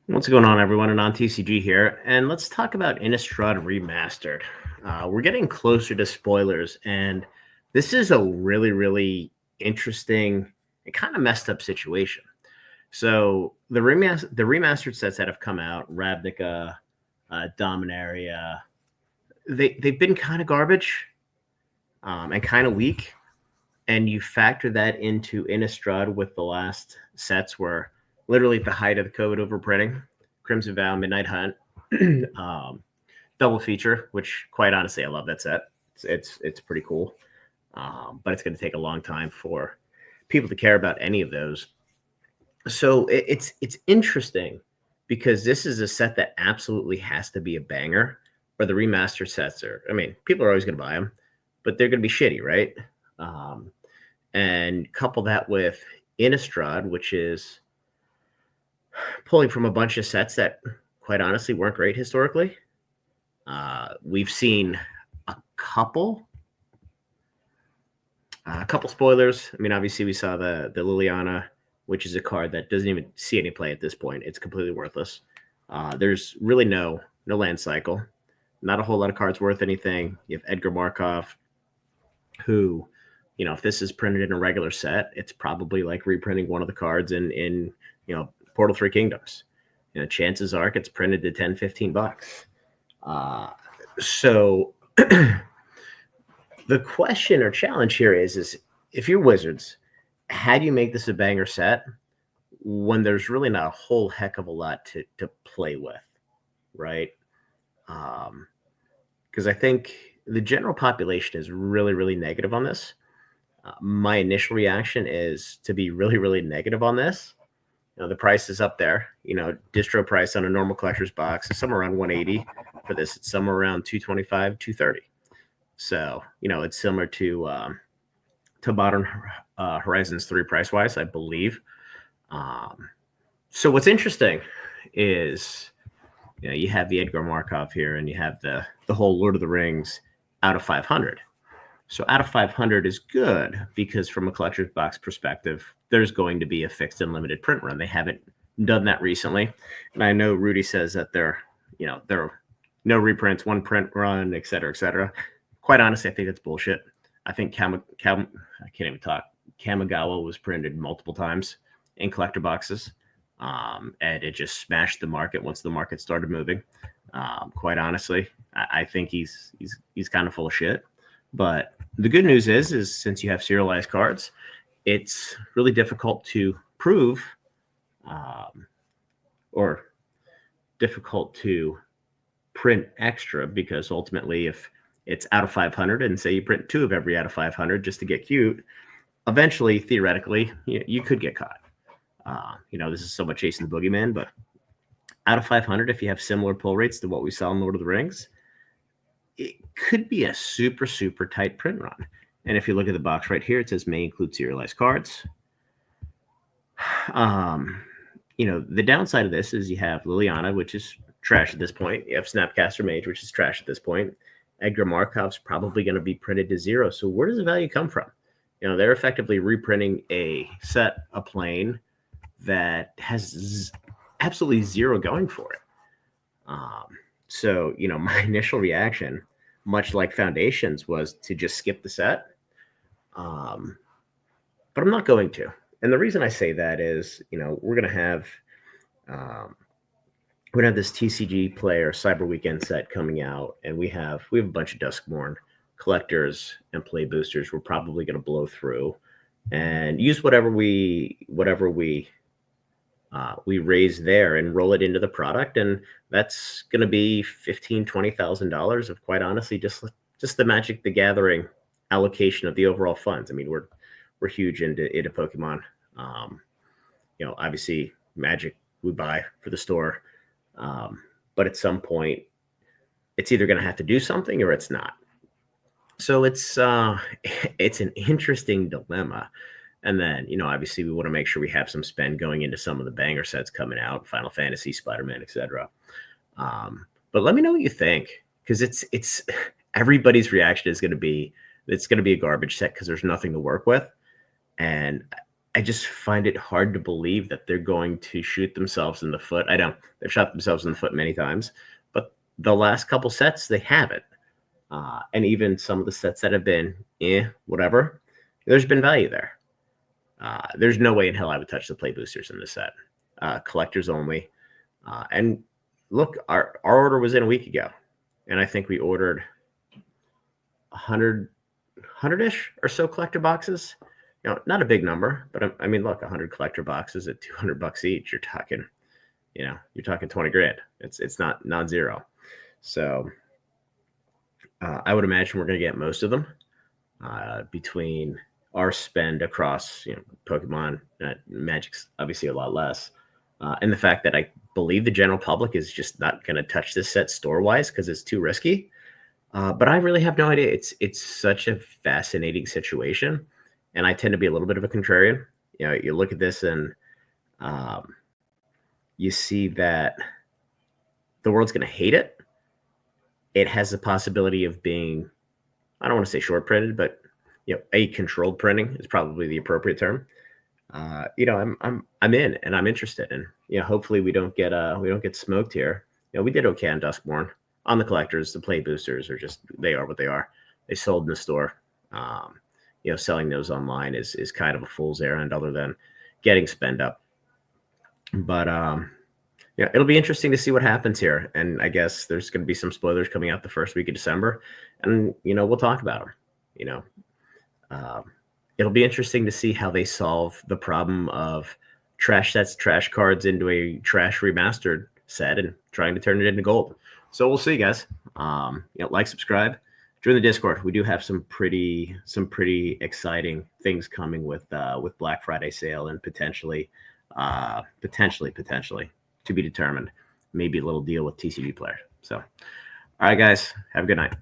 What's going on, everyone? And on TCG here, and let's talk about Innistrad Remastered. We're getting closer to spoilers, and this is a really interesting and kind of messed up situation. So the remastered sets that have come out, Ravnica, Dominaria, they've been kind of garbage and kind of weak. And you factor that into Innistrad with the last sets were literally at the height of the COVID overprinting, Crimson Vow, Midnight Hunt, double feature, which quite honestly, I love that set. It's pretty cool. But it's going to take a long time for people to care about any of those. So it's interesting because this is a set that absolutely has to be a banger, or the remastered sets are. I mean, people are always going to buy them, but they're going to be shitty, right? And couple that with Innistrad, which is pulling from a bunch of sets that, quite honestly, weren't great historically. We've seen a couple spoilers. I mean, obviously, we saw the Liliana, which is a card that doesn't even see any play at this point. It's completely worthless. There's really no land cycle. Not a whole lot of cards worth anything. You have Edgar Markov, who, if this is printed in a regular set, it's probably like reprinting one of the cards in Portal 3 Kingdoms. Chances are it gets printed to $10-15. So the question or challenge here is if you're Wizards, how do you make this a banger set when there's really not a whole heck of a lot to play with, right? Because I think the general population is really negative on this. My initial reaction is to be really negative on this. The price is up there. Distro price on a normal collector's box is somewhere around $180. For this, it's somewhere around $225, $230. So, it's similar to Modern Horizons 3 price-wise, I believe. So what's interesting is, you have the Edgar Markov here, and you have the whole Lord of the Rings out of 500. So out of 500 is good because from a collector's box perspective, there's going to be a fixed and limited print run. They haven't done that recently. And I know Rudy says that there are no reprints, one print run, et cetera. Quite honestly, I think that's bullshit. I think Kamigawa was printed multiple times in collector boxes. And it just smashed the market once the market started moving. Quite honestly, I think he's kind of full of shit. But the good news is since you have serialized cards, it's really difficult to prove or difficult to print extra, because ultimately if it's out of 500 and say you print 2 of every out of 500 just to get cute, eventually, theoretically, you could get caught. This is somewhat chasing the boogeyman, but out of 500, if you have similar pull rates to what we saw in Lord of the Rings, it could be a super tight print run. And if you look at the box right here, it says may include serialized cards. The downside of this is you have Liliana, which is trash at this point. You have Snapcaster Mage, which is trash at this point. Edgar Markov's probably going to be printed to 0. So where does the value come from? They're effectively reprinting a plane that has absolutely 0 going for it. So, my initial reaction, much like Foundations, was to just skip the set. But I'm not going to. And the reason I say that is, we're going to have this TCG Player Cyber Weekend set coming out, and we have a bunch of Duskborn collectors and play boosters. We're probably going to blow through and use whatever we raise there and roll it into the product, and that's going to be $15,000-$20,000 of, quite honestly, just the Magic the Gathering allocation of the overall funds. I mean, we're huge into Pokemon. Obviously Magic we buy for the store, but at some point it's either going to have to do something or it's not. So it's an interesting dilemma. And then, obviously we want to make sure we have some spend going into some of the banger sets coming out, Final Fantasy, Spider-Man, etc. But let me know what you think, because it's everybody's reaction is going to be, it's going to be a garbage set because there's nothing to work with. And I just find it hard to believe that they're going to shoot themselves in the foot. I know they've shot themselves in the foot many times, but the last couple sets they haven't. And even some of the sets that have been, whatever, there's been value there. There's no way in hell I would touch the play boosters in this set. Collectors only. And look, our order was in a week ago, and I think we ordered 100-ish or so collector boxes. Not a big number, but I mean, look, 100 collector boxes at $200 each. You're talking, you're talking 20 grand. It's not non-zero. So I would imagine we're going to get most of them between our spend across, Pokemon, Magic's obviously a lot less, and the fact that I believe the general public is just not going to touch this set store-wise because it's too risky. But I really have no idea. It's such a fascinating situation, and I tend to be a little bit of a contrarian. You look at this and you see that the world's going to hate it. It has the possibility of being, I don't want to say short printed, but a controlled printing is probably the appropriate term. I'm in and I'm interested, and hopefully we don't get smoked here. We did okay on Duskborn. On the collectors, the play boosters they are what they are. They sold in the store. Selling those online is kind of a fool's errand, other than getting spend up. But it'll be interesting to see what happens here. And I guess there's going to be some spoilers coming out the first week of December, and we'll talk about them. It'll be interesting to see how they solve the problem of trash sets, trash cards into a trash remastered set and trying to turn it into gold. So we'll see, guys. Like, subscribe, join the Discord. We do have some pretty exciting things coming with Black Friday sale, and potentially to be determined, maybe a little deal with TCG Player. So, all right, guys, have a good night.